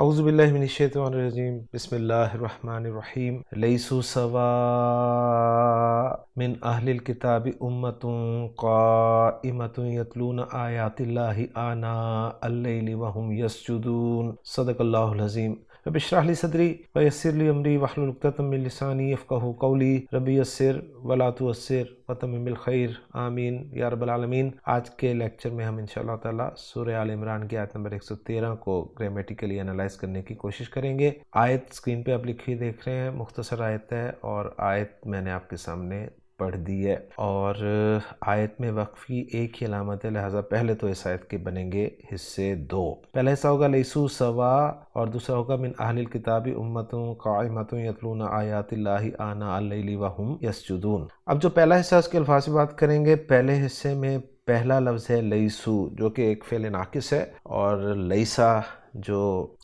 اعوذ باللہ من الشیطان الرجیم بسم اللہ الرحمن الرحیم لیسوا سواء من اہل الکتاب امۃ قائمۃ یتلون آیات اللہ آناء اللیل وهم یسجدون صدق اللہ العظیم۔ رب اشرح لی صدری ویسر لی امری واحلل عقدۃ من لسانی یفقہوا قولی رب یسر ولا تعسر وتمم بالخیر آمین یا رب العالمین۔ آج کے لیکچر میں ہم انشاءاللہ تعالی سورہ آل عمران کی آیت نمبر 113 کو گرامیٹیکلی انالائز کرنے کی کوشش کریں گے۔ آیت سکرین پہ آپ لکھی دیکھ رہے ہیں، مختصر آیت ہے اور آیت میں نے آپ کے سامنے پڑھ دی ہے، اور آیت میں وقفی ایک ہی علامت ہے، لہٰذا پہلے تو اس آیت کے بنیں گے حصے دو۔ پہلا حصہ ہوگا لیسوا سواء اور دوسرا ہوگا من اہل الکتاب امۃ قائمۃ یتلون آیات اللہ آناء اللیل وهم یسجدون۔ اب جو پہلا حصہ اس کے الفاظ سے بات کریں گے، پہلے حصے میں پہلا لفظ ہے لیسو جو کہ ایک فعل ناقص ہے، اور لیسا جو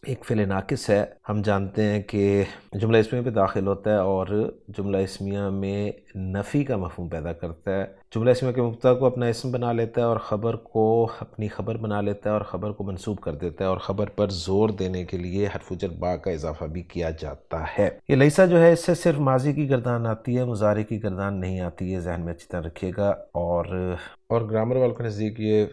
ایک فعل ناقص ہے ہم جانتے ہیں کہ جملہ اسمیہ پہ داخل ہوتا ہے اور جملہ اسمیہ میں نفی کا مفہوم پیدا کرتا ہے۔ جملہ اسمیہ کے مبتدا کو اپنا اسم بنا لیتا ہے اور خبر کو اپنی خبر بنا لیتا ہے اور خبر کو منصوب کر دیتا ہے، اور خبر پر زور دینے کے لیے حرف جر با کا اضافہ بھی کیا جاتا ہے۔ یہ لیسا جو ہے اس سے صرف ماضی کی گردان آتی ہے، مضارع کی گردان نہیں آتی ہے، ذہن میں اچھی طرح رکھیے گا۔ اور گرامر والوں کے نزدیک یہ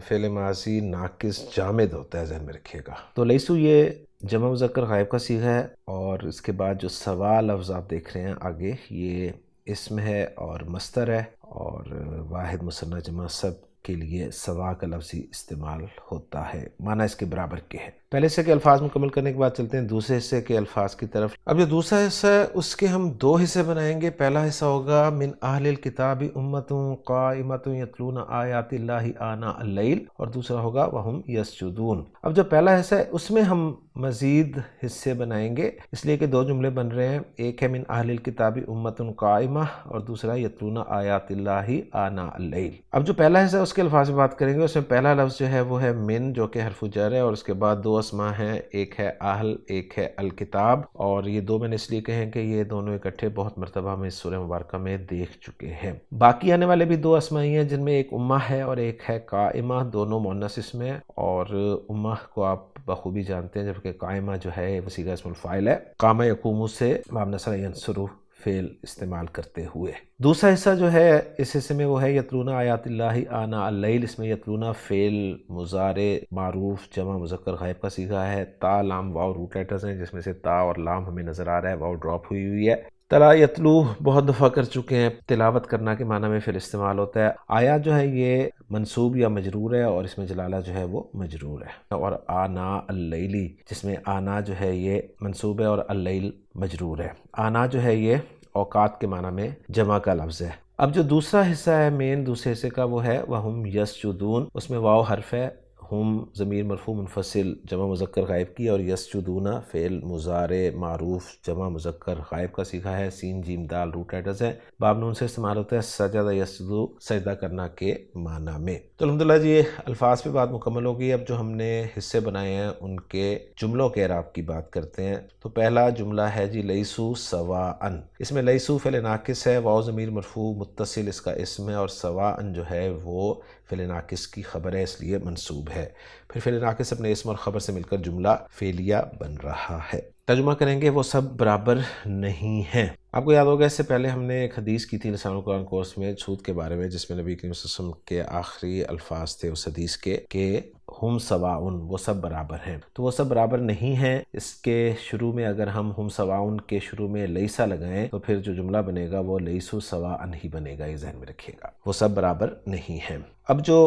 فعل ماضی ناقص جامد ہوتا ہے، ذہن میں رکھیے گا۔ تو لیسو یہ جمع مذکر غائب کا صیغہ ہے، اور اس کے بعد جو سوا لفظ آپ دیکھ رہے ہیں آگے، یہ اسم ہے اور مصدر ہے، اور واحد مثنیٰ جمع سب کے لیے سوا کا لفظ ہی استعمال ہوتا ہے، معنی اس کے برابر کے ہے۔ پہلے حصے کے الفاظ مکمل کرنے کے بعد چلتے ہیں دوسرے حصے کے الفاظ کی طرف۔ اب جو دوسرا حصہ ہے اس کے ہم دو حصے بنائیں گے۔ پہلا حصہ ہوگا من اہل الکتاب امۃ قائمۃ یتلون آیات اللہ آناء اللیل، اور دوسرا ہوگا وہم یسجدون۔ اب جو پہلا حصہ ہے اس میں ہم مزید حصے بنائیں گے، اس لیے کہ دو جملے بن رہے ہیں، ایک ہے من اہل الکتاب امۃ قائمہ اور دوسرا یتلون آیات اللہ آناء اللیل۔ اب جو پہلا حصہ ہے اس کے الفاظ میں بات کریں گے، اس میں پہلا لفظ جو ہے وہ ہے من، جو کہ حرف جر ہے، اور اس کے بعد دو اسماء ہیں، ایک ہے اہل ایک ہے الکتاب، اور یہ دو میں نے اس لیے کہیں کہ یہ دونوں اکٹھے بہت مرتبہ ہم اس سورہ مبارکہ میں دیکھ چکے ہیں۔ باقی آنے والے بھی دو اسماء ہیں جن میں ایک امہ ہے اور ایک ہے قائمہ، دونوں مؤنث اسم ہیں، اور امہ کو آپ بخوبی جانتے ہیں، جبکہ قائمہ جو ہے وہ صیغہ اسم الفاعل ہے، قام یقوم سے باب نصر ینصر فعل استعمال کرتے ہوئے۔ دوسرا حصہ جو ہے اس حصے میں وہ ہے یتلون آیات اللہ آناء اللیل، اس میں یتلون فعل مضارع معروف جمع مذکر غائب کا صیغہ ہے، تا لام واو روٹ لیٹرز ہیں، جس میں سے تا اور لام ہمیں نظر آ رہا ہے، واو ڈراپ ہوئی ہے۔ تلا یتلو بہت دفعہ کر چکے ہیں، تلاوت کرنا کے معنی میں پھر استعمال ہوتا ہے۔ آیات جو ہے یہ منصوب یا مجرور ہے، اور اس میں جلالہ جو ہے وہ مجرور ہے، اور آناء اللیلی جس میں آنا جو ہے یہ منصوب ہے اور اللیل مجرور ہے۔ آنا جو ہے یہ اوقات کے معنی میں جمع کا لفظ ہے۔ اب جو دوسرا حصہ ہے مین دوسرے حصے کا، وہ ہے وہم یسجدون، اس میں واو حرف ہے، ہم ضمیر مرفوع منفصل جمع مذکر غائب کی، اور یسجدون فعل مضارع معروف جمع مذکر غائب کا صیغہ ہے، سین جیم دال روٹ لیٹرز ہیں، باب نون سے استعمال ہوتا ہے سجدہ یسجدو سجدہ کرنا کے معنی میں۔ تو الحمدللہ جی الفاظ پہ بات مکمل ہوگی۔ اب جو ہم نے حصے بنائے ہیں ان کے جملوں کے اعراب کی بات کرتے ہیں۔ تو پہلا جملہ ہے جی لیسو سواء، اس میں لیسو فعل ناقص ہے، واو ضمیر مرفوع متصل اس کا اسم ہے، اور سواء جو ہے وہ فعل ناقص کی خبر ہے، اس لیے منصوب ہے۔ پھر فعل ناقص اپنے اسم اور خبر سے مل کر جملہ فعلیہ بن رہا ہے۔ ترجمہ کریں گے وہ سب برابر نہیں ہیں۔ آپ کو یاد ہوگا اس سے پہلے ہم نے ایک حدیث کی تھی لسان القرآن کورس میں سود کے بارے میں، جس میں نبی کریم صلی اللہ علیہ وسلم کے آخری الفاظ تھے اس حدیث کے کہ ہم سواؤن، وہ سب برابر ہیں۔ تو وہ سب برابر نہیں ہیں، اس کے شروع میں اگر ہم سواؤن کے شروع میں لیسا لگائیں تو پھر جو جملہ بنے گا وہ لیسو سواء ہی بنے گا، یہ ذہن میں رکھیے گا، وہ سب برابر نہیں ہیں۔ اب جو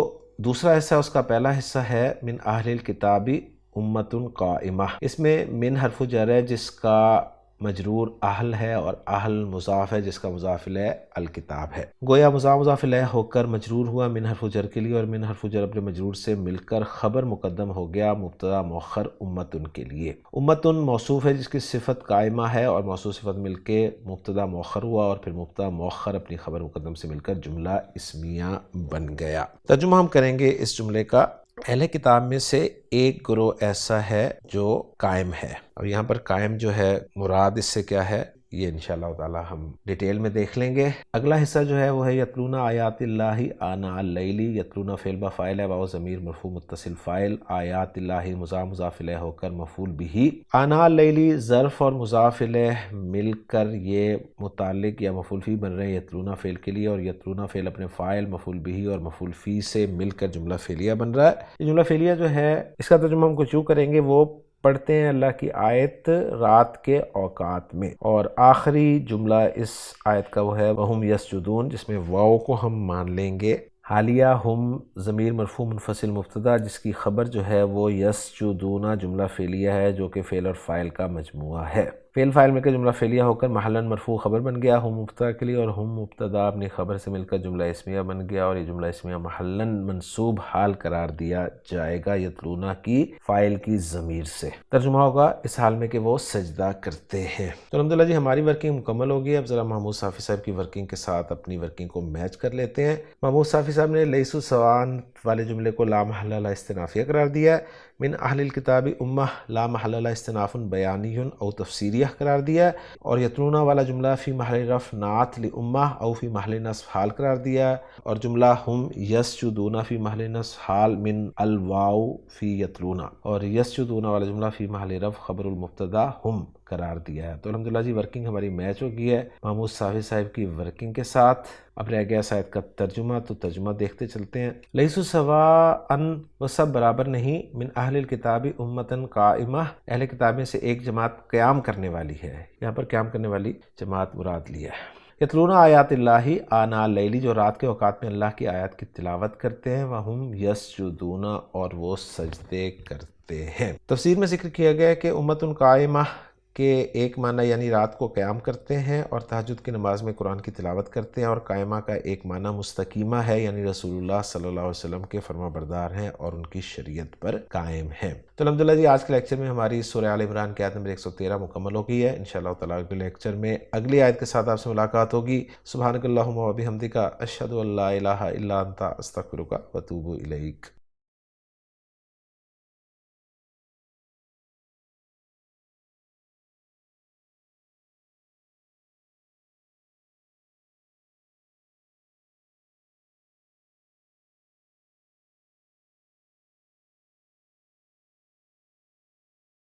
دوسرا حصہ اس کا پہلا حصہ ہے من اہل الکتاب امۃ قائمہ، اس میں من حرف جر ہے جس کا مجرور اہل ہے، اور اہل مضاف ہے جس کا مضاف الیہ الکتاب ہے۔ گویا مضاف الیہ ہو کر مجرور ہوا من حرف جر کے لیے، اور من حرف جر اپنے مجرور سے مل کر خبر مقدم ہو گیا مبتدا مؤخر امتن کے لیے۔ امتن موصوف ہے جس کی صفت قائمہ ہے، اور موصوف صفت مل کے مبتدا مؤخر ہوا، اور پھر مبتدا مؤخر اپنی خبر مقدم سے مل کر جملہ اسمیہ بن گیا۔ ترجمہ ہم کریں گے اس جملے کا۔ اہل کتاب میں سے ایک گروہ ایسا ہے جو قائم ہے، اور یہاں پر قائم جو ہے مراد اس سے کیا ہے؟ یہ انشاءاللہ تعالی ہم ڈیٹیل میں دیکھ لیں گے۔ اگلا حصہ جو ہے وہ ہے یتلون آیات اللہ آناء اللیل۔ یتلون فعل با فاعل ہے، واو ضمیر مرفوع متصل فاعل، آیات اللہ مضاف الیہ ہو کر مفعول بہ، آناء اللیل ظرف اور مضاف الیہ مل کر یہ متعلق یا مفعول فی بن رہے ہیں یتلون فعل کے لیے، اور یتلون فعل اپنے فاعل مفعول بہ اور مفعول فی سے مل کر جملہ فعلیہ بن رہا ہے۔ یہ جملہ فعلیہ جو ہے اس کا ترجمہ ہم کچھ یوں کریں گے، وہ پڑھتے ہیں اللہ کی آیت رات کے اوقات میں، اور آخری جملہ اس آیت کا وہ ہے وَهُمْ يَسْجُدُونَ، جس میں واو کو ہم مان لیں گے۔ حالیہ ہم ضمیر مرفوع منفصل مبتدا جس کی خبر جو ہے وہ یسجدون جملہ فعلیہ ہے جو کہ فعل اور فاعل کا مجموعہ ہے۔ فعل فاعل مل کر جملہ فعلیہ ہو کر محلاً مرفوع خبر بن گیا ہم مبتدا کے لیے، اور ہم مبتدا اپنی خبر سے مل کر جملہ اسمیہ بن گیا، اور یہ جملہ اسمیہ محلاً منصوب حال قرار دیا جائے گا یتلون کی فاعل کی ضمیر سے۔ ترجمہ ہوگا اس حال میں کہ وہ سجدہ کرتے ہیں۔ تو الحمدللہ جی ہماری ورکنگ مکمل ہوگی۔ اب ذرا محمود صافی صاحب کی ورکنگ کے ساتھ اپنی ورکنگ کو میچ کر لیتے ہیں۔ محمود صافی صاحب نے لیسو سوان والے جملے کو لا محل لہ استنافیہ قرار دیا ہے، من اہل الکتاب امہ لا محل لہ استناف بیانی او تفسیریہ قرار دیا ہے، اور یتلون والا جملہ فی محل رفع نعت لامہ او فی محل نصب حال قرار دیا ہے، اور جملہ ہم یسجدون فی محل نصب حال من الواو فی یتلون، اور یسجدون والا جملہ فی محل رفع خبر المبتدا ہم قرار دیا ہے۔ تو الحمدللہ جی ورکنگ ہماری میچ ہو گئی ہے محمود صافی صاحب کی ورکنگ کے ساتھ۔ اب رہ گیا شاید کا ترجمہ، تو ترجمہ دیکھتے چلتے ہیں۔ لیسو سواء، وہ سب برابر نہیں، من اہل الکتاب امتن قائمہ، اہل کتاب میں سے ایک جماعت قیام کرنے والی ہے، یہاں پر قیام کرنے والی جماعت مراد لیا ہے۔ یتلون آیات اللہ آناء اللیل، جو رات کے اوقات میں اللہ کی آیات کی تلاوت کرتے ہیں، وہم یسجدون، اور وہ سجدے کرتے ہیں۔ تفسیر میں ذکر کیا گیا ہے کہ امتن قائمہ کہ ایک معنی یعنی رات کو قیام کرتے ہیں اور تہجد کی نماز میں قرآن کی تلاوت کرتے ہیں، اور قائمہ کا ایک معنی مستقیمہ ہے یعنی رسول اللہ صلی اللہ علیہ وسلم کے فرما بردار ہیں اور ان کی شریعت پر قائم ہیں۔ تو الحمدللہ جی آج کے لیکچر میں ہماری سورہ آل عمران کی آیت نمبر 113 مکمل ہو گئی ہے۔ انشاءاللہ تعالیٰ اگلے لیکچر میں اگلی آیت کے ساتھ آپ سے ملاقات ہوگی۔ سبحانک اللہم و بحمدک، اشہد ان لا الہ الا انت، استغفرک و اتوب الیک۔